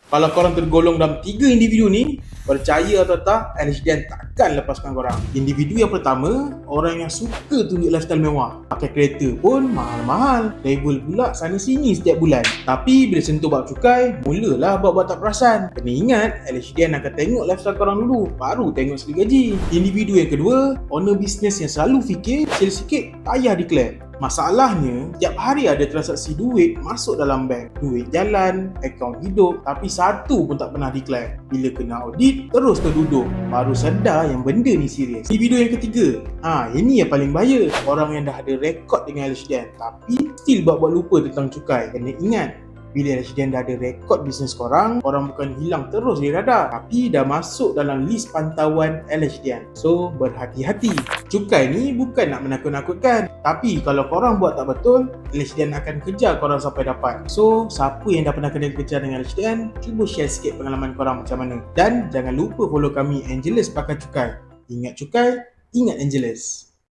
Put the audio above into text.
Kalau korang tergolong dalam 3 individu ni, percaya atau tak, LHDN takkan lepaskan korang. Individu yang pertama, orang yang suka tunjuk lifestyle mewah. Pakai kereta pun mahal-mahal, travel pula sana-sini setiap bulan. Tapi bila sentuh bab cukai, mulalah bab-bab tak perasan. Kena ingat, LHDN akan tengok lifestyle korang dulu, baru tengok segi gaji. Individu yang kedua, owner bisnes yang selalu fikir, sales sikit, payah declare. Masalahnya, setiap hari ada transaksi duit masuk dalam bank. Duit jalan, akaun hidup, tapi satu pun tak pernah declare. Bila kena audit, terus terduduk. Baru sedar yang benda ni serius. Individu yang ketiga, ini yang paling bahaya. Orang yang dah ada rekod dengan LHDN, tapi still buat lupa tentang cukai. Kena ingat, bila LHDN dah ada rekod bisnes korang bukan hilang terus di radar, tapi dah masuk dalam list pantauan LHDN. So, berhati-hati. Cukai ni bukan nak menakut-nakutkan, tapi kalau korang buat tak betul, LHDN akan kejar korang sampai dapat. So, siapa yang dah pernah kena kejar dengan LHDN, cuba share sikit pengalaman korang macam mana. Dan jangan lupa follow kami Angelus Pakar Cukai. Ingat cukai, ingat Angelus.